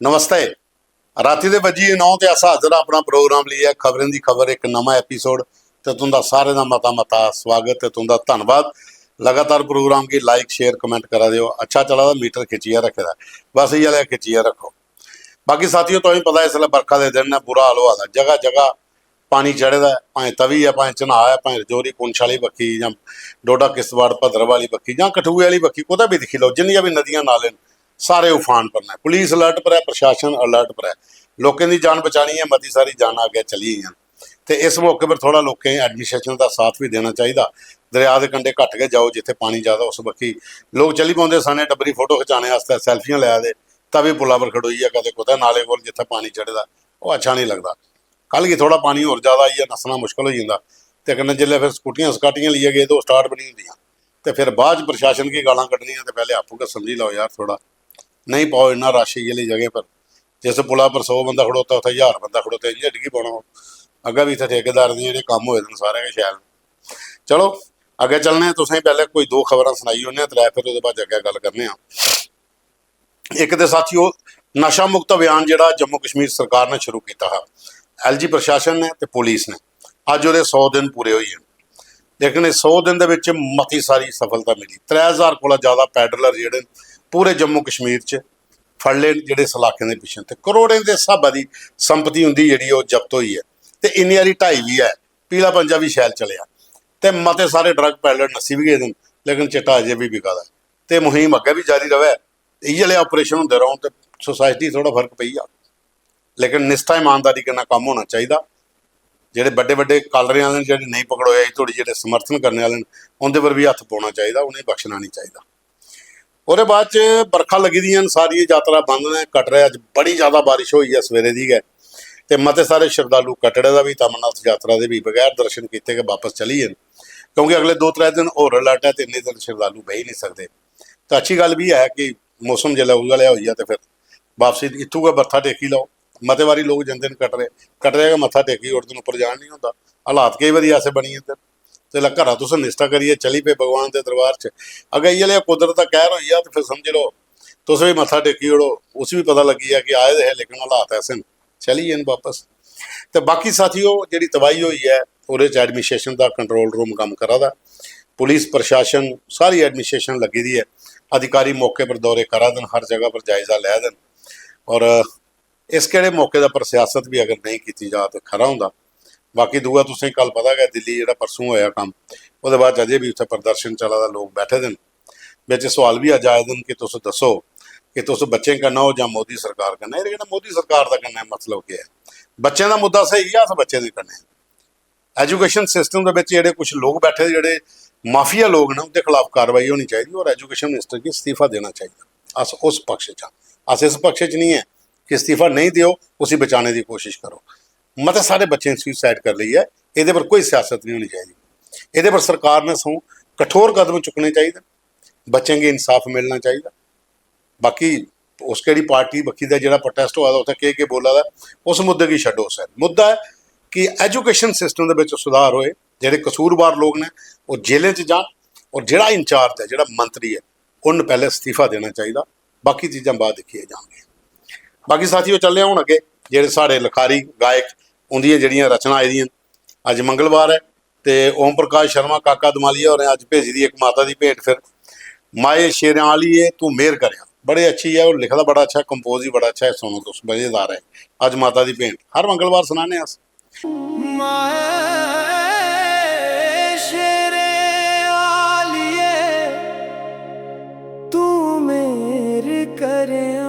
नमस्ते। राती दे बजी 9 ते अस हाजिर अपना प्रोग्राम लिया खबरें दी खबर एक नवा एपीसोड ते तुंदा सारे दा मता मता स्वागत ते तुंदा धन्नवाद। लगातार प्रोग्राम की लाइक शेयर कमेंट करा दियो। अच्छा चला दा मीटर खिच्चिया रखे दा बस इयै खिच्चिया रखो। बाकी साथियों तुसें पता है इसलै बरखा दे दिन ने बुरा हाल होआ दा जगह जगह पानी चढ़े दा भाएं तवी है भाएं चन्हा है भाएं रजौरी पुंछ वाली बक्खी जां डोडा किश्तवाड़ भद्रवाह वाली बक्खी जां कठुए वाली बक्खी कुतै भी दिक्खी लो जिन्नियां भी नदियां नाले न सारे उफान पर ने। पुलिस अलर्ट पर है, प्रशासन अलर्ट पर है। लोगों की जान बचानी है, मती सारी जान अगे चली गई तो इस मौके पर थोड़ा लोगों एडमिनिस्ट्रेशन का साथ भी देना चाहिए। दरिया के कंढे घट के जाओ जिथे पानी ज़्यादा उस बक्खी लोग चली पाते सने टब्बरी फोटो खिचाने वास्ते सैल्फियां लै दे तभी पुला पर खड़ोई है कदे कुतै नाले कोल जिथे पानी चढ़दा वो अच्छा नहीं लगता। कल की थोड़ा पानी होर ज़्यादा आई है नसना मुश्किल हो जाता तो कन्नै जिसलै फिर स्कूटियां सकाटियां लिए गए तो स्टार्ट भी नहीं होंदियां तो फिर बाद प्रशासन की गालां कड्ढनियां तो पहले आपू के समझी लो यार थोड़ा नहीं पाओ इन्ना रश इहली जगह पर। जिस पुला पर 100 बंदा खड़ोता उत्थे 1000 बंदा खड़ोता इंज डिग्गी पौना। अग्गे भी इत्थे ठेकेदार दे जेह्ड़े कम्म होए सारे गै शैल। चलो अग्गे चलने तुसें पहले कोई दो खबरां सुनाई ओड़ने त्रै फिर ओहदे बाद अग्गे गल करने आं। एक ते साथियों नशा मुक्त अभियान जिहड़ा जम्मू कश्मीर सरकार ने शुरू किया है LG प्रशासन ने ते पुलिस ने अज वो 100 दिन पूरे होई हैं। लेकिन इस 100 दिन दे विच मती सारी सफलता मिली। 3000 कोला ज़्यादा पैडलर जिहड़े पूरे जम्मू कश्मीर च फड़ ले जिहड़े इस इलाके के पिछे तो करोड़ों के हिसाबा की संपत्ति उनकी जी जब्त हुई है तो इन्नी हारी ढाई भी है। पीला पंजा भी शैल चलिया तो मते सारे ड्रग पैडलर नस्सी भी गए लेकिन चिट्टा अजे भी बिका दा तो मुहिम अगे भी जारी रहे। इये ऑपरेशन होंदे रहन तो सोसाइटी थोड़ा फर्क पई जा लेकिन निष्ठा ईमानदारी के काम होना चाहिए। ਜਿਹੜੇ ਵੱਡੇ ਵੱਡੇ ਕਾਲਰਿਆਂ ਵਾਲੇ ਜਿਹੜੇ नहीं पकड़ोए थोड़ी ਜਿਹੜੇ समर्थन करने वाले उनके पर भी हथ पाना चाहिए उन्हें बख्शना नहीं चाहिए। ਉਹਦੇ बाद च बरखा लगी दी सारी यात्रा बंद ने। कटरे अज बड़ी ज़्यादा बारिश हुई है सवेरे दी गए तो मते सारे श्रद्धालु कटड़े का भी अमरनाथ यात्रा के भी बगैर दर्शन किए गए वापस चली गए क्योंकि अगले 2-3 दिन होर अलर्ट है तो इन्ने दिन श्रद्धालु बह ही नहीं सकते। तो अच्छी गल भी है कि मौसम जिला उगलिया हुई है तो फिर वापसी इतों का मत्था टेकी लो। मते वारी लोग जाते हैं कटरे का मत्था टेकी उस दिन उपर जान नहीं होंदा। हालात कई बारी ऐसे बनी जाते तो घर तुस निष्ठा करिए चली पे भगवान के दरबार च अगर ये कुदरत का कहर हुई है तो फिर समझ लो तुस भी मत्था टेकी ओड़ो। उस भी पता लगी है कि आए दे लेकिन हालात ऐसे न चली गए वापस। तो बाकी साथियों जी तबाही हुई है वो एडमिनिस्ट्रेशन का कंट्रोल रूम काम करा दा। पुलिस प्रशासन सारी एडमिनिस्ट्रेशन लगी दी है। अधिकारी मौके पर दौरे करा देन हर जगह पर जायजा लै देन और इस किहड़े मौके पर सियासत भी अगर नहीं की जा तो खरा होंदा। बाकी दूआ तुसें कल पता है दिल्ली जिहड़ा परसों होया काम वो बाद अजे भी उत्थे प्रदर्शन चला दा लोग बैठे दिन बिच सवाल भी अज आए दिन कि तुस दसो कि तुस बच्चे कन्नै हो जां मोदी सरकार कन्नै। ये मोदी सरकार का कन्नै मतलब क्या है बच्चों का मुद्दा सही है अस बच्चे दे कन्नै। एजुकेशन सिस्टम के जिहड़े कुछ लोग बैठे जिहड़े माफिया लोग ने उनके खिलाफ कार्रवाई होनी चाहिए और एजुकेशन मिनिस्टर की इस्तीफा देना चाहिए। अस उस पक्ष च अस इस पक्ष च नहीं है कि इस्तीफा नहीं दियो उसी बचाने की कोशिश करो। मते सारे बच्चे सुसाइड कर ली है ये पर कोई सियासत नहीं होनी चाहिए। ये पर सरकार ने सो कठोर कदम चुकने चाहिए बच्चों के इंसाफ मिलना चाहिए। बाकी उस केड़ी पार्टी बखी का जो प्रोटेस्ट हुआ उत्थे के बोला था उस मुद्दे की छड्डो। सर मुद्दा है कि एजुकेशन सिस्टम के सुधार होए जोड़े कसूरवार लोग ने वो जेलें च जान और जोड़ा इंचार्ज है जोड़ा मंत्री है उन्हें पहले इस्तीफा देना चाहिए। बाकी चीज़ां बाद देखिए जाएंगे। बाकी साथियों चले हूँ अगे जोड़े साढ़े लिखारी गायक उनकी जड़ियाँ रचना आई दी अज मंगलवार है तो ओम प्रकाश शर्मा काका दमालिया और अज भेजी दी एक माता की भेंट फिर माए शेरां वाली तू मेहर करिया बड़ी अच्छी है और लिखदा बड़ा अच्छा कंपोज ही बड़ा अच्छा है। सुनो तुस मजेदार है। अज माता की भेंट हर मंगलवार सुनाने अस। तू मेहर करिया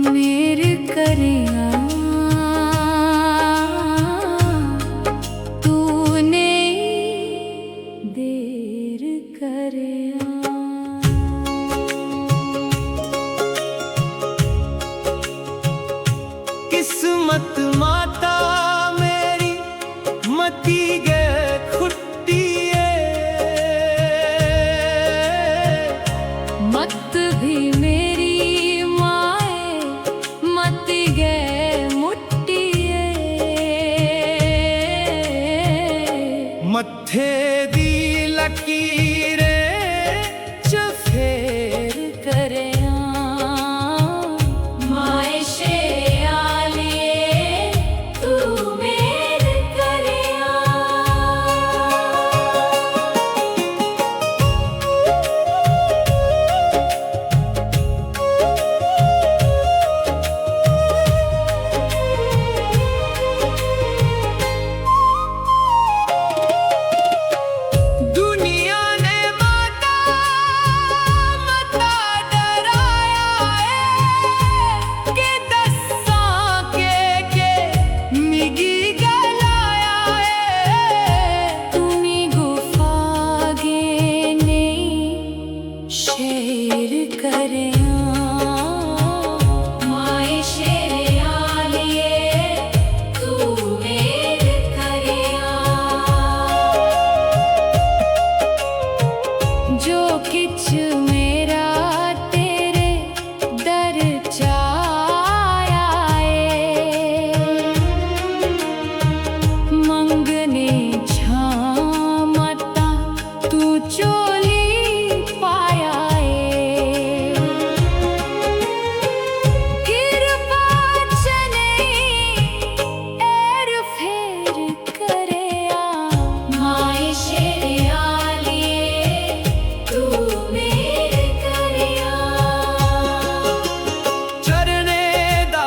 मेरे करिया तूने देर करिया किस्मत माता मेरी मती गे खुट्टी मत भी मेरी माए मत गे मुट्टी मत्थे दी लकीरें करें माए शेरे आलिए तू मेर करें जो किछ मेरा तेरे दर चाया है मंगने छामता तू चोली पाया है कृपा चने एर फेर करे माए शेरे आलिए तू मेर करे चरने दा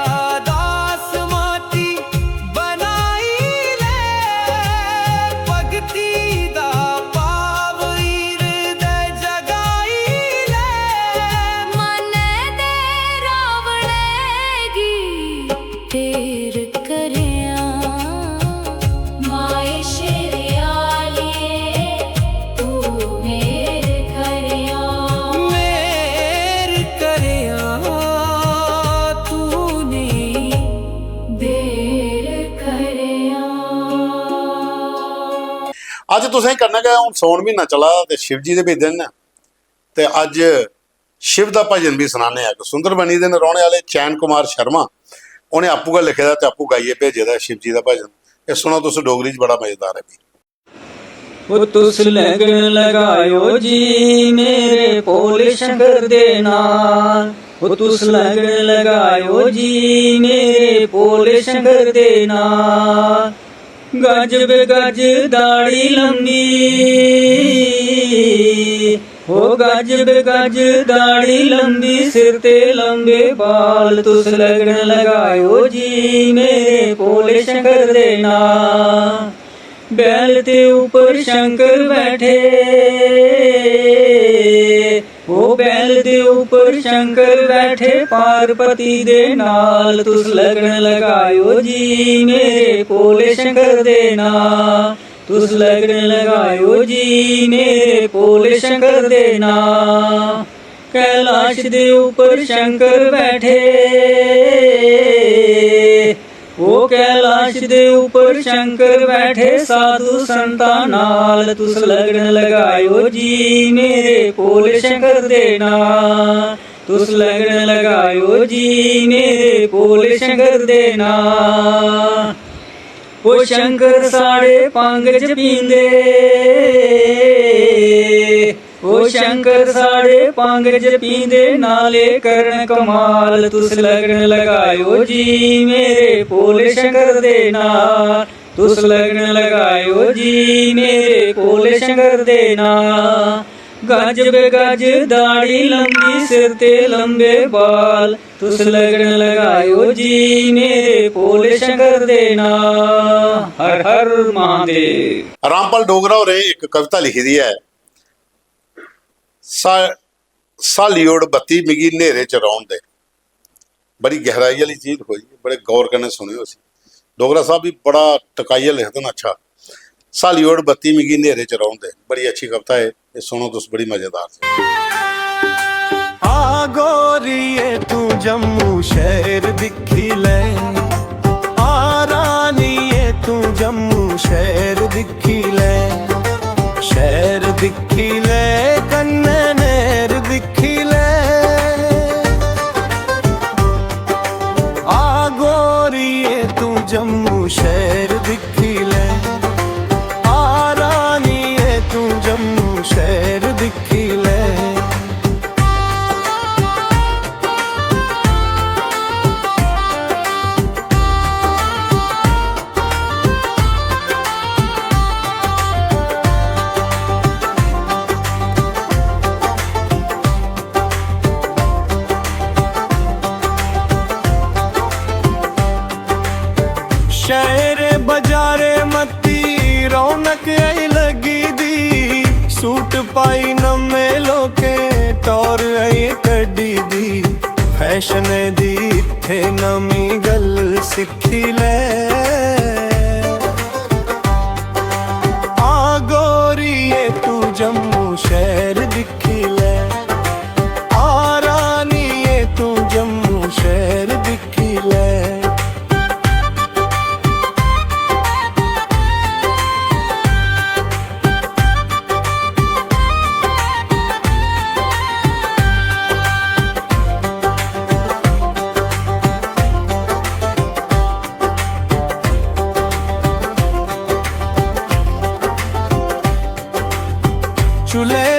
दास माती बनाई ले भगती दा पाव इरदे जगाई ले मन दे रावणेगी तेर करिया माए शेरे आलिए तू मेर करिया मेर करिया तूने देर करिया ਅੱਜ ਤੁਸੀਂ ਕਰਨਾ ਕਿ ਹੁਣ ਸੌਣ ਮਹੀਨਾ ਚਲਾ ਤੇ ਸ਼ਿਵ ਜੀ ਦੇ ਵੀ ਦਿਨ ਆ ਤੇ ਅੱਜ ਸ਼ਿਵ ਦਾ ਭਜਨ ਵੀ ਸੁਣਾਣੇ ਆ ਸੁੰਦਰਬਨੀ ਦੇ ਰਹਿਣ ਵਾਲੇ ਚੈਨ ਕੁਮਾਰ ਸ਼ਰਮਾ ਉਹਨੇ ਆਪੂ ਗਾ ਲਿਖਿਆ ਦਾ ਤੇ ਆਪੂ ਗਾਈਏ ਭੇਜੇ ਦਾ ਸ਼ਿਵ ਜੀ ਦਾ ਭਜਨ ਇਹ ਸੁਣੋ ਤੁਸੀਂ ਡੋਗਰੀ 'ਚ ਬੜਾ ਮਜ਼ੇਦਾਰ ਹੈ ਵੀ वो तुस लगन लगायो जी मेरे भोले शंकर दे नाल वो तुस लगन लगायो जी मेरे भोले शंकर दे नाल गज बेगज दाढ़ी लंबी हो गज बेगज दाढ़ी लंबी सिर ते लंबे बाल तुस लगन लगायो जी मेरे भोले शंकर दे नाल बैल ते ऊपर शंकर बैठे वो बैल दे ऊपर शंकर बैठे पार्वती दे नाल तुस लगन लगायो जी मेरे भोले शंकर दे नाल तुस लगन लगायो जी मेरे भोले शंकर दे नाल कैलाश दे ऊपर शंकर बैठे वो कैलाश दे ऊपर शंकर बैठे साधु संता नाल तुस लगन लगायो जी मेरे भोले शंकर दे नाल तुस लगन लगायो जी मेरे भोले शंकर दे नाल वो शंकर साढ़े पंग च पींदे वो शंकर साढ़े पंग च पींदे नाले करन कमाल तुस लगन लगायो जी मेरे भोले शंकर दे नाल तुस लगन लगायो जी मेरे भोले शंकर दे नाल गज बेगज दाढ़ी लंबी सिर ते लंबे बाल तुस लगन लगायो जी मेरे भोले शंकर दे नाल हर हर महादेव ਰਾਮਪਾਲ ਡੋਗਰਾ ਹੋਰੇ ਇੱਕ ਕਵਿਤਾ ਲਿਖੀ ਦੀ ਹੈ ਸਾਲੀਓੜ ਬੱਤੀ ਮਿਗੀ ਹਨੇਰੇ ਚ ਰੌਣ ਦੇ ਬੜੀ ਗਹਿਰਾਈ ਵਾਲੀ ਚੀਜ਼ ਹੋਈ ਬੜੇ ਗੌਰ ਕਰਨੇ ਸੁਣਿਓ ਅਸੀਂ ਡੋਗਰਾ ਸਾਹਿਬ ਵੀ ਬੜਾ ਟਕਾਈਆ ਲਿਖਦੇ ਨੇ ਅੱਛਾ ਸਾਲੀਓੜ ਬੱਤੀ ਮਿਗੀ ਹਨੇਰੇ ਚ ਰੌਣ ਦੇ ਬੜੀ ਅੱਛੀ ਕਵਿਤਾ ਹੈ ਇਹ ਸੁਣੋ ਤੁਸੀਂ ਬੜੀ ਮਜ਼ੇਦਾਰ ਸੀ आ गोरिए तू जम्मू शहर दिखी ले आ रानिए तू जम्मू शहर दिखी ले शहर दिखी ले कन्ने नेर दिखी ले आ गोरिए तू जम्मू शहर दिखी ले आ रानिए तू जम्मू शहर दिखी ले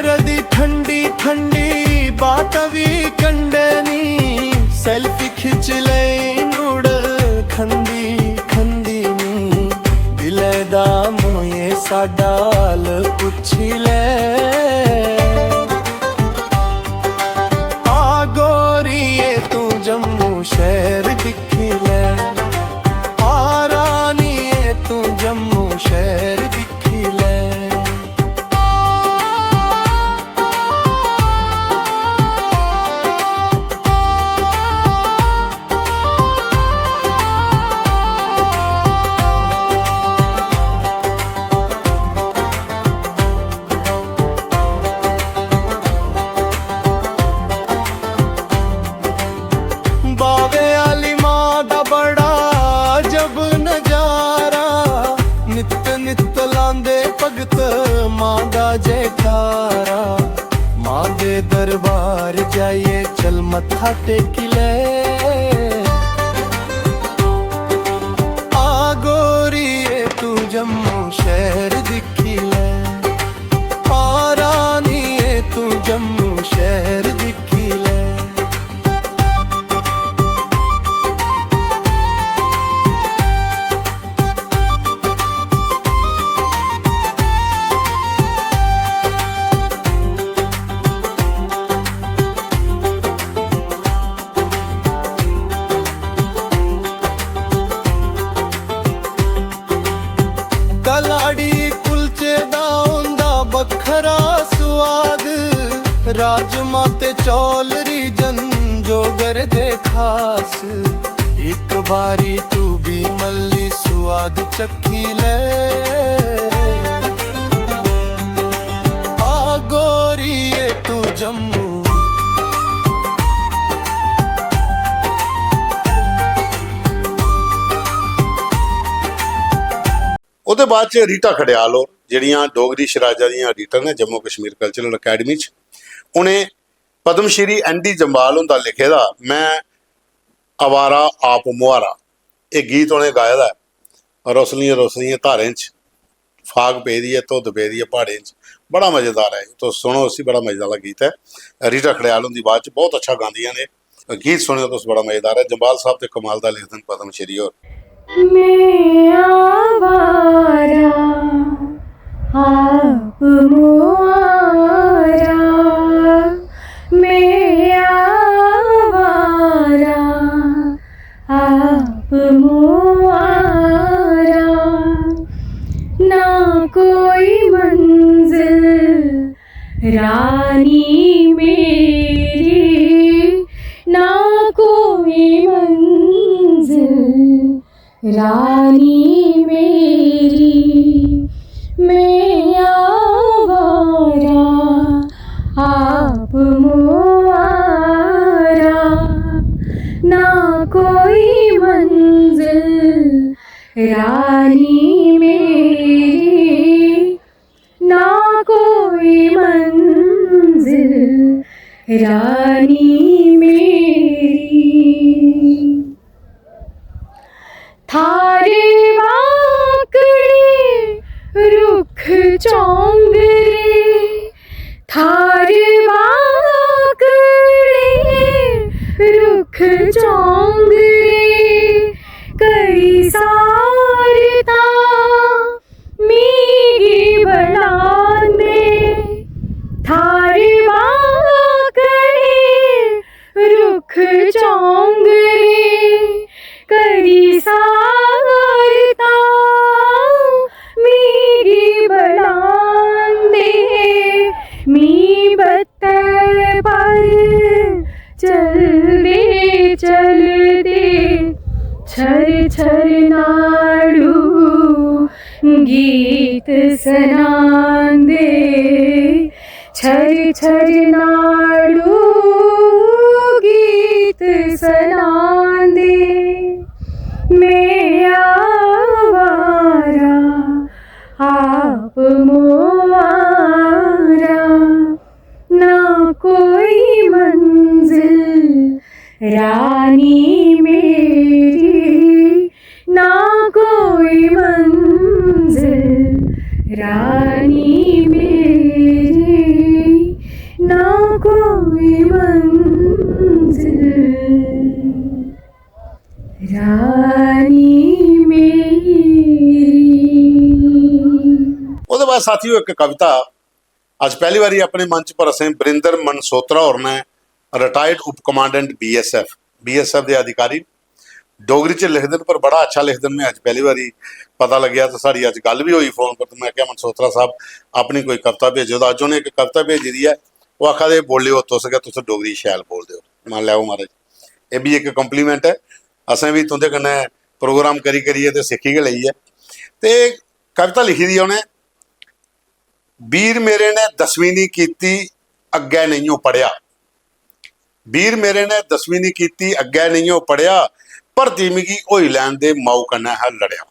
शेर दी ठंडी ठंडी बात भी कंडे नी सेल्फी खिंच ले नूड़ खंदी खंदी नी दिले दा मोए साडा हाल पुछी ले आ गोरीए तू जम्मू शहर दिखी ले आ रानीए तू जम्मू शहर दिखी ले बावे आली मां दा बड़ा जब नजारा नित नित लांदे भगत मां दा जयकारा मां दे दरबार जाइए चल मत्था टेकी ले आ गोरीए तू जम्मू शहर दिखी ले आ रानीए तू जम्मू शहर दिखी ले कलाड़ी कुलचे दा हुंदा बखरा स्वाद राजमा ते चौल रीजन जोगर दे खास एक बारी तू भी मल्ली स्वाद चखी ले आ गोरीए तू जम्मू ਉਹਦੇ ਬਾਅਦ ਚ ਰੀਟਾ ਖੜਿਆਲ ਔਰ ਜਿਹੜੀਆਂ ਡੋਗਰੀ ਸ਼ਰਾਜਾ ਦੀਆਂ ਐਡੀਟਰ ਨੇ ਜੰਮੂ ਕਸ਼ਮੀਰ ਕਲਚਰਲ ਅਕੈਡਮੀ ਚ ਉਹਨੇ ਪਦਮ ਸ਼੍ਰੀ ਐਨਡੀ ਜੰਬਾਲ ਹੁੰਦਾ ਲਿਖੇ ਦਾ ਮੈਂ ਅਵਾਰਾ ਆਪ ਮੁਹਾਰਾ ਇਹ ਗੀਤ ਉਹਨੇ ਗਾਇਆ ਦਾ ਰੋਸਲੀਆਂ ਰੋਸਲੀਆਂ ਧਾਰੇ ਚ फाग पे दी है धुंध पे दी है पहाड़े बड़ा मज़ेदार है तो सुनो उसी बड़ा मज़ेदार वाला गीत है रीटा खड़ियाल उनकी आवाज़ च बहुत अच्छा गांदियां ने गीत सुनियो तो बड़ा मज़ेदार है जंबाल साहब ते कमाल दा लिखदे पद्म श्री और मैं आवारा आप मुआरा मैं आवारा आप मुआरा ना कोई मंजिल रानी मेरी ना कोई मंजिल रानी मेरी मैं आवारा आप मुआरा ना कोई मंजिल रानी मेरी ना कोई मंजिल रानी मेरी थारे वाकड़े रुख चौंगरे थारे वाकड़े रुख चौंगरे कई सारता मेरी बलाने थारे वाकड़े रुख चौंगरे करी सारता मेरी बलांदे मी बत्तर पर चलते चलते छर छर नाड़ू गीत सनांदे छर छर नाड़ू गीत सनांदे मैं आवारा आप मुआरा ना कोई मंजिल रानी मेरी ना कोई मंजिल रानी मेरी कोई मंजिल रानी मेरी। ਉਹਦੇ ਬਾਅਦ ਸਾਥੀਓ ਇੱਕ ਕਵਿਤਾ ਅੱਜ ਪਹਿਲੀ ਵਾਰੀ ਆਪਣੇ ਮੰਚ ਪਰ ਅਸੀਂ ਬਰਿੰਦਰ ਮਨਸੋਤਰਾ ਹੋਰ ਨੇ ਰਿਟਾਇਰਡ ਉਪ ਕਮਾਂਡੈਂਟ बीएसएफ ਦੇ ਅਧਿਕਾਰੀ ਡੋਗਰੀ ਚ ਲਿਖਦੇ ਨੇ ਪਰ ਬੜਾ ਅੱਛਾ ਲਿਖਦੇ ਨੇ। ਮੈਂ ਅੱਜ ਪਹਿਲੀ ਵਾਰੀ ਪਤਾ ਲੱਗਿਆ ਤੇ ਸਾਡੀ ਅੱਜ ਗੱਲ ਵੀ ਹੋਈ ਫੋਨ ਪਰ। ਮੈਂ ਕਿਹਾ ਮਨਸੋਤਰਾ ਸਾਹਿਬ ਆਪਣੀ ਕੋਈ ਕਵਿਤਾ ਭੇਜੋ ਤਾਂ ਅੱਜ ਉਹਨੇ ਇੱਕ ਕਵਿਤਾ ਭੇਜੀ ਦੀ ਹੈ। ਉਹ ਆਖਾ ਦੇ ਬੋਲਿਓ ਤੁਸੀਂ ਡੋਗਰੀ शैल बोलते हो। मान लिया महाराज ये भी एक कंप्लीमेंट है। असें भी तुंदे कन्नै प्रोग्राम करिए तो सीखी गै लई है। तो कविता लिखी दी उन्हें वीर मेरे ने 10वीं नहीं कीती अग्गै नहीं पढ़िया। वीर मेरे ने 10वीं नहीं कीती अग्गै नहीं पढ़िया भर्ती मिगी होई लैन दे माऊ कन्नै है लड़िया।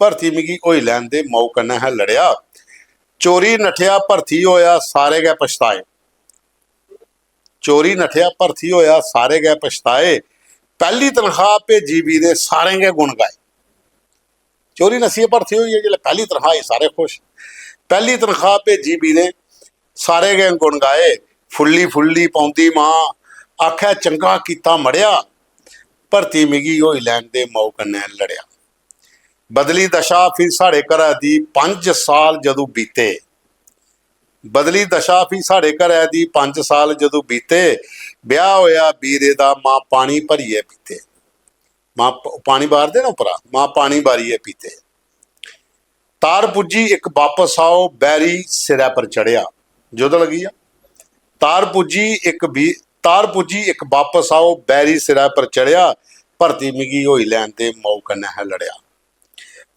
भर्ती मिगी होई लैन दे माऊ कन्नै है लड़िया। चोरी नठिया भर्ती होया सारे गै पछताए। चोरी नठिया भर्ती होया सारे गै पछताए। पहली तनख्वाह भेजी वीरे सारे गै गुण गाए। चोरी नसी भर्ती हुई है जिसले पहली तनख्वाह ही सारे खुश। पहली तनख्वाह भेजी वीरे सारे गै गुण गाए। फुल्ली फुल्ली पौंदी मां आख्या चंगा कीता मड़िया भर्ती मिगी होई लैन दे माऊ कन्नै लड़िया। बदली दशा फिर साढ़े घरै दी 5 साल जदों बीते। बदली दशा फिर साढ़े घरै दी 5 साल जदों बीते। ब्याह होया वीरे दा मां पानी भरिए पीते। मां पानी बार दे ना उपरा मां पानी बारिए पीते। तार पुजी एक वापस आओ बैरी सिरै पर चढ़िया। जुद लगी आ तार पुजी एक वापस आओ बैरी सिरै पर चढ़िया भर्ती मिगी होई लैन दे माऊ कन्नै है लड़िया।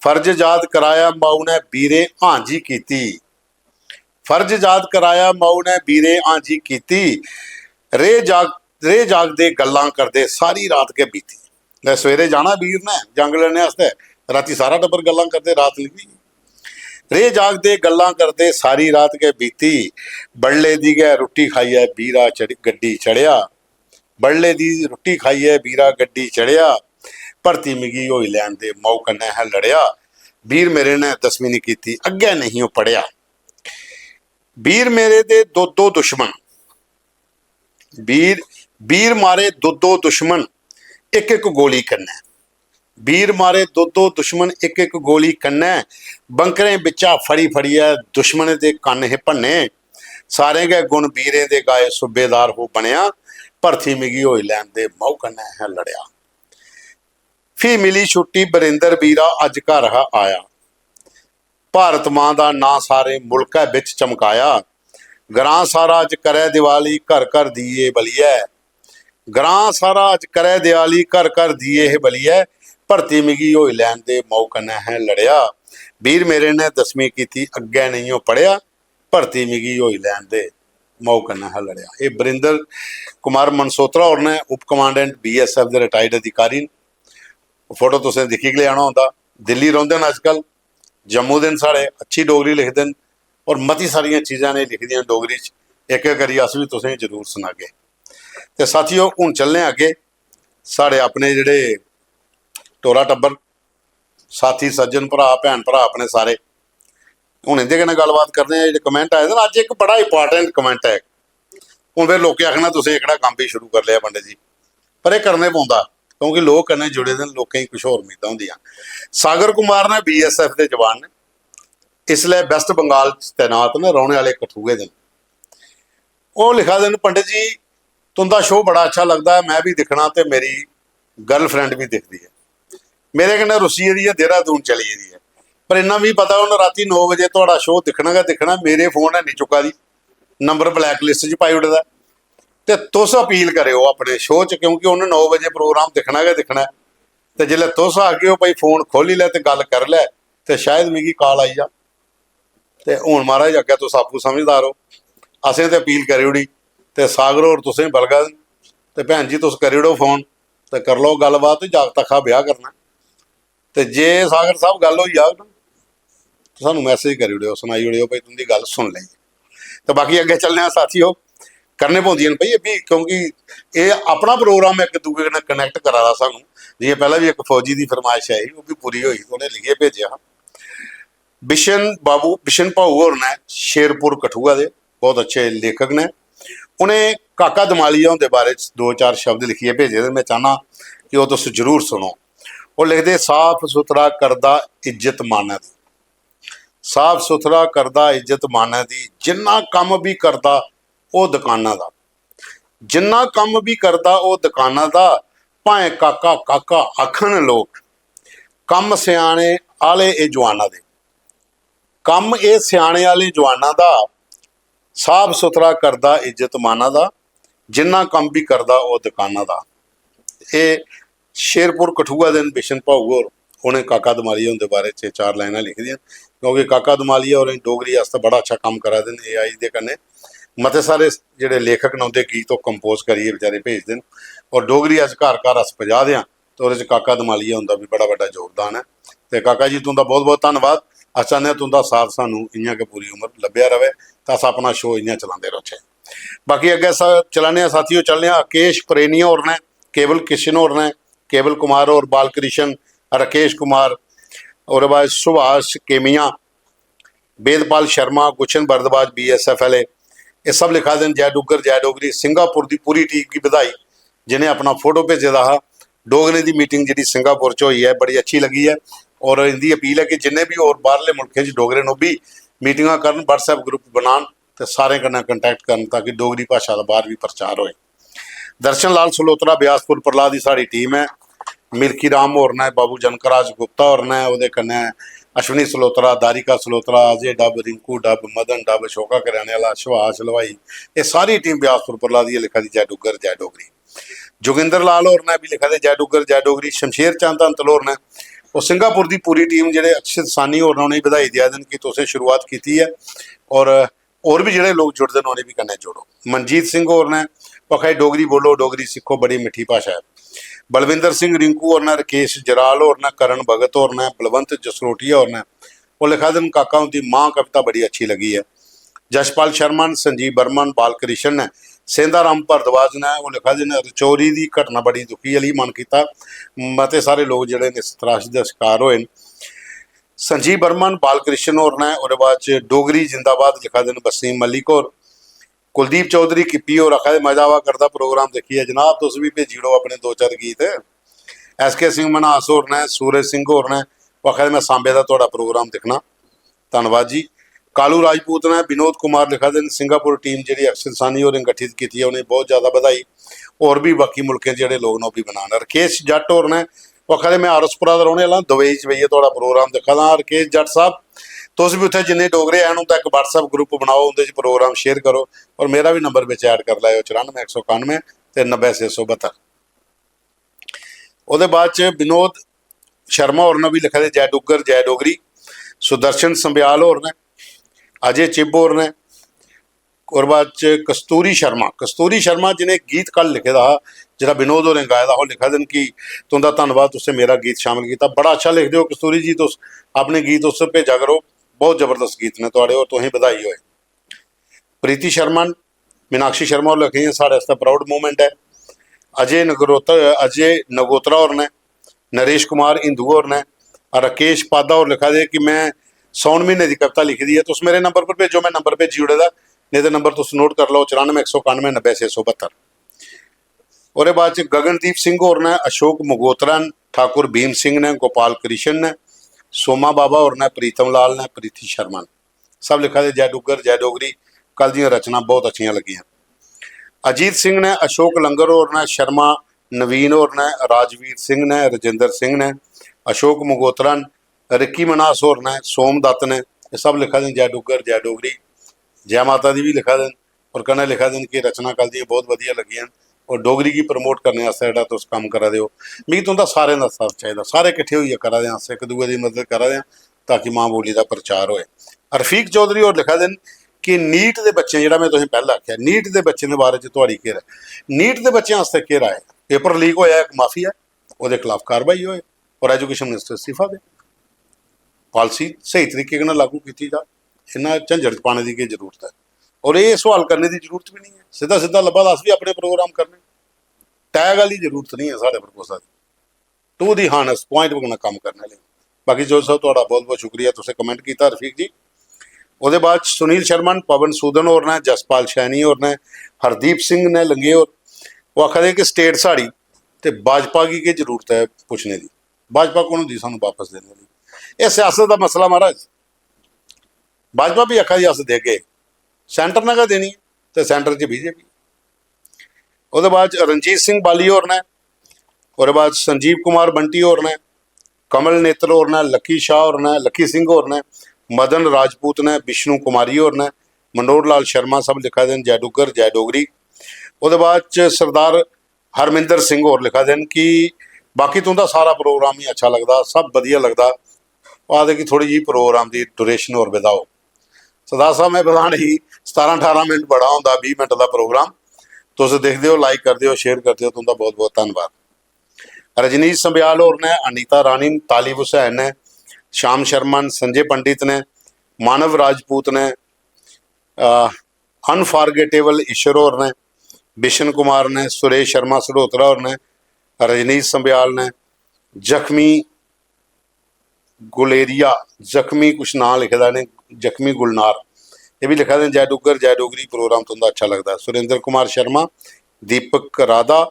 फर्ज याद कराया माऊ ने वीरे हांजी कीती। फर्ज याद कराया माऊ ने वीरे हांजी कीती। रे जागदे गल्लां करदे सारी रात के बीती। मैं सवेरे जाना वीर ने जंग लड़ने वास्ते राती सारा टब्बर गल्लां करदे रात निकली। रे जागदे गल्लां करदे सारी रात के बीती। बड़ले दी गै रुट्टी खाइए वीरा गड्डी चढ़िया। बड़ले दी रुट्टी खाइए वीरा गड्डी चढ़िया भर्ती मिगी होई लैन दे माऊ कन्नै है लड़िया। वीर मेरे ने 10वीं नहीं कीती अग्गै नहीं ओ पढ़िया। वीर मेरे दे दो दुश्मन वीर मारे दो दुश्मन एक एक गोली कन्नै। वीर मारे दो दुश्मन एक एक गोली कन्नै। बंकरें बिचा फड़ी फड़िया दुश्मन दे कन्न हे भन्ने। सारे गै गुण वीरे दे गाए सूबेदार हो बनिया भर्ती मिगी होई लैन दे माऊ कन्नै है लड़िया। फ्ही मिली छुट्टी बरिंदर वीरा अज घर हा आया। भारत मां दा नां सारे मुल्कै बिच चमकाया। ग्रां सारा अज करै दिवाली घर घर दिए बलिए। ग्रां सारा अज करै दिवाली घर घर दिए बलिए भर्ती मिगी होई लैन दे माऊ कन्नै है लड़िया। वीर मेरे ने 10वीं कीती अग्गै नहीं पढ़िया भर्ती मिगी होई लैन दे माऊ कन्नै है लड़िया। ये बरिंदर कुमार मनसोत्रा और ने उप कमांडेंट बीएसएफ के रिटायर्ड अधिकारी। फोटो तुसें दिक्खी के लियाना होंदा। दिल्ली रौंह्दे न अजकल जम्मू दे साढ़े अच्छी डोगरी लिखदे न और मती सारियां चीज़ां ने लिखी दियां डोगरी च। एक एक करियै अस भी तुसें जरूर सुनागे। ते साथियों हुण चलने अगे साढ़े अपने जिहड़े टोरा टब्बर साथी सज्जन भरा भैन भरा अपने सारे हूँ इंदे कन्नै गलबात करने जो कमेंट आए थे अज एक बड़ा इंपॉर्टेंट कमेंट है। हूँ फिर लोकें आखना तुसें एह्कड़ा कम्म भी शुरू कर लिया पंडित जी पर यह करने पौंदा क्योंकि लोग कन्नै जुड़े दे लोकें गी कुछ होर उम्मीदां होंदियां। सागर कुमार ने बीएसएफ के जवान ने इसलिए वैस्ट बंगाल तैनात ने रौहने वाले कठुए दे। वो लिखा देन पंडित जी तुंदा शो बड़ा अच्छा लगता है मैं भी दिखना तो मेरी गर्लफ्रेंड भी दिखती है। मेरे कन्नै रुसी दी है देहरादून चली दी है पर इन्ना भी पता उन्हें राती 9 बजे थोड़ा शो दिखना गै दिखना। मेरे फोन है नहीं चुका दी नंबर ब्लैक लिस्ट च पाई उड़दा ते तुस अपील करो अपने शो च क्योंकि उन्हें 9 बजे प्रोग्राम दिखना गै दिखना तो जिसले तुस आ गए हो भाई फोन खोली लै तो गल कर लै तो शायद मिगी कॉल आई जा। तो हूँ महाराज अग्गें तुस आपूं समझदार हो असें तो अपील करी ओड़ी तो सागर होर तुसें बलगा तो भैन जी तुस करी ओड़ो फोन तो कर लो गलबात जागत आखा ब्याह करना तो जे सागर साहब गल हो जाग ना तो सानू मैसेज करी ओड़ो सुनाई ओड़ो भाई तुंदी गल सुन ली। तो बाकी अगे चलने साथियों करने पौंदियां भाई ये भी क्योंकि ये अपना प्रोग्राम एक दूए कन्नै कनैक्ट करा दा सानू। जियां पहला भी एक फौजी की फरमाइश आई वो भी पूरी हुई उन्हें लिखे भेजा। बिशन भाऊ होर ने शेरपुर कठुआ दे बहुत अच्छे लेखक ने ਉਹਨੇ ਕਾਕਾ ਦਮਾਲੀਆ ਦੇ ਬਾਰੇ 'ਚ 2-4 ਸ਼ਬਦ ਲਿਖੀਏ ਭੇਜੇ ਤੇ ਮੈਂ ਚਾਹਨਾ ਕਿ ਉਹ ਤੁਸੀਂ ਜ਼ਰੂਰ ਸੁਣੋ। ਉਹ ਲਿਖਦੇ, ਸਾਫ ਸੁਥਰਾ ਕਰਦਾ ਇੱਜ਼ਤ ਮਾਨਾਂ ਦੀ, ਸਾਫ ਸੁਥਰਾ ਕਰਦਾ ਇੱਜ਼ਤ ਮਾਨਾਂ ਦੀ, ਜਿੰਨਾ ਕੰਮ ਵੀ ਕਰਦਾ ਉਹ ਦੁਕਾਨਾਂ ਦਾ, ਜਿੰਨਾ ਕੰਮ ਵੀ ਕਰਦਾ ਉਹ ਦੁਕਾਨਾਂ ਦਾ, ਭਾਵੇਂ ਕਾਕਾ ਕਾਕਾ ਆਖਣ ਲੋਕ, ਕੰਮ ਸਿਆਣੇ ਆਲੇ ਇਹ ਜਵਾਨਾਂ ਦੇ, ਕੰਮ ਇਹ ਸਿਆਣੇ ਵਾਲੇ ਜਵਾਨਾਂ ਦਾ, ਸਾਫ ਸੁਥਰਾ ਕਰਦਾ ਇੱਜ਼ਤ ਮਾਨਾਂ ਦਾ, ਜਿੰਨਾ ਕੰਮ ਵੀ ਕਰਦਾ ਉਹ ਦੁਕਾਨਾਂ ਦਾ। ਇਹ ਸ਼ੇਰਪੁਰ ਕਠੂਆ ਦੇ ਬਿਸ਼ਨ ਭਾਊ ਹੋਰ ਉਹਨੇ ਕਾਕਾ ਦਮਾਲੀਆ ਦੇ ਬਾਰੇ 'ਚ 4 ਲਾइना लिख दियां, क्योंकि काका दमालीआ और डोगरी वास्ते बड़ा अच्छा काम करा देन। AI दे कन्नै मते सारे ਜਿਹੜੇ ਲੇਖਕ ਨੇ ਉਹਦੇ ਗੀਤ ਉਹ ਕੰਪੋਜ਼ ਕਰੀਏ ਵਿਚਾਰੇ ਭੇਜ ਦੇਣ, ਔਰ ਡੋਗਰੀ ਅੱਜ ਘਰ ਘਰ ਅਸ ਪਜਾ ਦਿਆਂ ਤੇ ਉਹਦੇ 'ਚ ਕਾਕਾ ਦਮਾਲੀਆ ਹੁੰਦਾ ਵੀ ਬੜਾ ਵੱਡਾ ਯੋਗਦਾਨ ਹੈ। ਤੇ ਕਾਕਾ ਜੀ तुंदा बहुत बहुत धन्नवाद। अस चाहते हैं तुंदा साथ सानू इयां के पूरी उम्र लभ्या रवे तो अस अपना शो इयां चलाते रहे। बाकी अगे चलाने साथियों, चलने अकेश प्रेनिया होर ने, केवल किशन होर ने, केवल कुमार और बालकृष्ण, राकेश कुमार और बाद सुभाष केमिया, वेदपाल शर्मा, गुलशन भारद्वाज, BSFLA, ये सब लिखा देन। जय डुगर जय डोगरी। सिंगापुर की पूरी टीम की बधाई जिन्हें अपना फोटो भेजे दा हा। डोगरे की मीटिंग जी सिंगापुर च हुई है बड़ी अच्छी लगी है, और इनकी अपील है कि जिन्हें भी और बाहरले मुल्कों डोगरे नूं भी मीटिंगां करन, WhatsApp ग्रुप बनान तो सारे कन्नै कंटैक्ट करन ताकि डोगरी भाषा का बाहर भी प्रचार होए। दर्शन लाल सलोत्रा ब्यासपुर परला की साड़ी टीम है। मिल्की राम होर ने, बाबू जनकराज गुप्ता होर ने, उहदे कन्नै अश्विनी सलोत्रा, दारिका सलोत्रा, अजय डब, रिंकू डब, मदन डब, शोका कराने वाला, सुभाष हलवाई, ये सारी टीम ब्यासपुर परला दी लिखा दी जय डुगर जय डोगरी। जोगिंदर लाल होर ने भी लिखा दे जय डुगर जय डोगरी। शमशेर चंद अंतल होर ने, और सिंगापुर की पूरी टीम जिहड़े अक्षित सानी होर ने उन्हें बधाई दिया दिन कि तुसें शुरुआत की है, और भी जिहड़े लोग जुड़ते हैं उन्हें भी कन्नै जोड़ो। मनजीत सिंह होर ने आखा डोगरी बोलो, डोगरी सीखो, बड़ी मिठी भाषा है। बलविंदर सिंह रिंकू होर ने, राकेश जराल होर ने, करण भगत होर ने, बलवंत जसरोटिया होर ने, वो लिखा दिन काका उनकी माँ कविता बड़ी अच्छी लगी है। जशपाल शर्मा, संजीव बर्मन, बालकृष्ण ने, सेंधा राम भारद्वाज ने, वो लिखा दिन रचौरी की घटना बड़ी दुखी वाली मन किया, मते सारे लोग जिहड़े ने इस त्रासदी का शिकार होए। संजीव बर्मन, बालकृष्ण होर ने, और बाद डोगरी जिंदाबाद लिखा दिन वसीम मलिक होर। कुलदीप चौधरी किप्पी और आखा मजा आवा करता प्रोग्राम देखिए जनाब, तुम भी भेजी लो अपने 2-4 गीत। SK सिंह मनास होर ने, सूरज सिंह होर ने, आखा मैं सांबे का थोड़ा प्रोग्राम देखना, धन्यवाद जी। कालू राजपूत ने, विनोद कुमार लिखा दिन सिंगापुर टीम जी अक्षर सानी और गठित की है, उन्हें बहुत ज़्यादा बधाई। और भी बाकी मुल्क जोड़े लोग ने भी बनाना। रकेश जट होर ने, आखा मैं आरसपुरा का रौहने वाला, दुबई च भैया थोड़ा प्रोग्राम देखा था। रकेश जट साहब तुस भी उत्थे जिन्ने डोगरे हैं उन्होंने एक WhatsApp ग्रुप बनाओ, उनके प्रोग्राम शेयर करो, और मेरा भी नंबर में ऐड कर लाओ 94 191 ते 90 672। उसदे बाद च विनोद शर्मा होर ने भी लिखा दे जय डुगर जय डोगरी। सुदर्शन संबियाल होर ने, अजय चिब होर ने, और बाद च कस्तूरी शर्मा जिन्हें गीत कल लिखे दा जिहड़ा विनोद होरें गाया दा, वो लिखा दिन कि तुंदा धन्नवाद तुसें मेरा गीत शामिल किया, बड़ा अच्छा लिखते हो कस्तूरी जी, तुस अपने गीत उस भेजा करो, बहुत जबरदस्त गीत ने तुहाडे, और तुसें बधाई होए। प्रीति शर्मा, मीनाक्षी शर्मा होर लिखे साढ़े आस्ते प्राउड मूवमेंट है। अजय नगोत्रा होर ने, नरेश कुमार हिंदू होर ने, राकेश पादा होर लिखा दे कि मैं सौन महीने की कविता लिखी दी है, तुस मेरे नंबर पर भेजो, मैं नंबर भेजी ओड़े दा, नहीं तो नंबर तुस नोट कर लो 94 191 90 672। और बाद च गगनदीप सिंह होर ने, अशोक मगोत्रा ने, ठाकुर भीम सिंह ने, गोपाल कृष्ण ने, सोमा बाबा होर ने, प्रीतम लाल ने, प्रीति शर्मा ने, सब लिखा दे जय डुगर जय डोगरी। कल दी रचना बहुत अच्छी लगियां। अजीत सिंह ने, अशोक लंगर होर ने, शर्मा नवीन होर ने, राजवीर सिंह ने, रजिंदर सिंह ने, अशोक मगोत्रा ने, रिक्की मनास होर ने, सोमदत्त ने, ये सब लिखा दें जय डुगर जय डोगरी। जय माता दी भी लिखा दें, और कन्नै लिखा दें कि रचना कल दी बहुत वधिया लगियां, और डोगरी की प्रमोट करने वास्ते जेह्ड़ा तुस कम्म करा दे हो, मिगी तुंदा सारें दा साथ चाहिदा, सारे किट्ठे होइयै करा दे, अस इक दूए दी मदद करा दे ताकि मां बोली का प्रचार होए। रफीक चौधरी होर लिखा देन कि नीट के बच्चे जिहड़ा मैं तुसें पैह्लें आखेआ, नीट के बच्चे के बारे च तुहाड़ी केह् राय? नीट के बच्चों आस्ते केह् राय? पेपर लीक होया एक माफिया, उहदे खिलाफ कार्रवाई होए, और एजुकेशन मिनिस्टर इस्तीफा दे, पॉलिसी सही तरीके नाल लागू की जा, इन्ना झंझट पाने की क्या जरूरत है? और ये सवाल करने की जरूरत भी नहीं है, सीधा सीधा लब्बा दस भी अपने प्रोग्राम करने, टैग वाली जरूरत नहीं है साढ़े पर कुछ टू दी हानस पॉइंट बगना काम करने लिए। बाकी जो सब थोड़ा बहुत बहुत शुक्रिया, तुसें कमेंट किया रफीक जी। ਉਹਦੇ ਬਾਅਦ सुनील शर्मा ने, पवन सूदन होर ने, जसपाल सैनी होर ने, हरदीप सिंह ने लंगे होर। वो आखदे कि स्टेट साड़ी ते भाजपा की जरूरत है पुछने की, भाजपा कौन होंदी सानू वापस देने की। यह सियासत का मसला महाराज। भाजपा भी आखा जी अस देगे, सेंटर ने क्या देनी है, तो सेंटर च बीजेपी। ਉਹਦੇ ਬਾਅਦ ਰਣਜੀਤ ਸਿੰਘ ਬਾਲੀ ਹੋਰ ਨੇ, ਉਹਦੇ ਬਾਅਦ ਸੰਜੀਵ ਕੁਮਾਰ ਬੰਟੀ ਹੋਰ ਨੇ, कमल नेत्र होर ने, लक्की शाह होर ने, लक्की सिंह होर ने, मदन राजपूत ने, विष्णु कुमारी होर ने, मनोहर लाल शर्मा सब लिखा देन जय डुग्गर जय डोगरी। ਉਹਦੇ ਬਾਅਦ ਚ सरदार हरमिंदर सिंह होर लिखा देन कि बाकी तुंदा सारा प्रोग्राम ही अच्छा लगता, सब वधिया लगता, आखदे कि थोड़ी जी प्रोग्राम की ड्यूरेशन होर वधाओ। सरदार साहब मैं बता नहीं, 17-18 मिनट बड़ा होंदा, 20 मिनट का प्रोग्राम तुम देखते हो, लाइक करते हो, शेयर करते हो, तुंदा बहुत बहुत धन्यवाद। रजनीश संबियाल होर ने, अनीता रानी, तालिब हुसैन ने, श्याम शर्मा ने, संजय पंडित ने, मानव राजपूत ने, अनफॉरगेटेबल ईश्वर होर ने, बिशन कुमार ने, सुरेश शर्मा सड़ोत्रा होर ने, रजनीश संबियाल ने, जख्मी गुलेरिया, जख्मी कुछ नाम लिखे दा ने, जख्मी गुलनार, ये भी लिखा दें जय डुग्गर जय डोगरी, प्रोग्राम तुंदा अच्छा लगता है। सुरेंद्र कुमार शर्मा, दीपक राधा,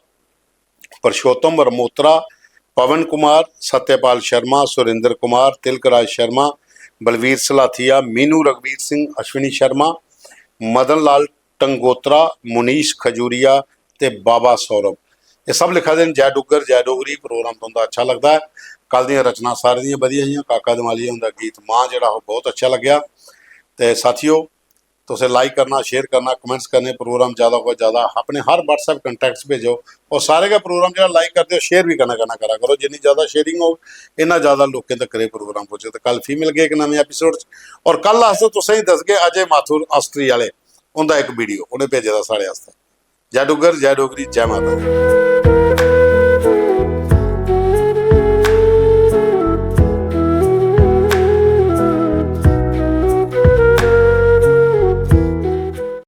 परशोत्तम रमोत्रा, पवन कुमार, सत्यपाल शर्मा, सुरेंद्र कुमार, तिलकराज शर्मा, बलवीर सलाथिया, मीनू रघुवीर सिंह, अश्विनी शर्मा, मदन लाल टंगोत्रा, मुनीश खजूरिया ते बाबा सौरभ, ये सब लिखा देन जय डुग्गर जय डोगरी, प्रोग्राम तुंदा अच्छा लगता है। कल दी रचना सारी दियां वधिया ही, काका दमालिया उनका गीत मां जिहड़ा वो बहुत अच्छा लग्या। तो साथियों तुसें लाइक करना, शेयर करना, कमेंट्स करने, प्रोग्राम ज़्यादा को ज़्यादा अपने हर व्हाट्सएप कंटैक्ट्स भेजो, और सारे का प्रोग्राम जो लाइक करते हो शेयर भी करा करा करो, जिन्नी ज़्यादा शेयरिंग हो इन्ना ज़्यादा लोगों तक करे प्रोग्राम पहुँचे। तो कल फिर मिल गए एक नवे एपीसोड, और कल आस्ते तुसें ही दसगे अजय माथुर ऑस्ट्री वाले उनका एक वीडियो उन्हें भेजे दा साढ़े आस्ते। जय डुग्गर जय डोगरी जय माता दी।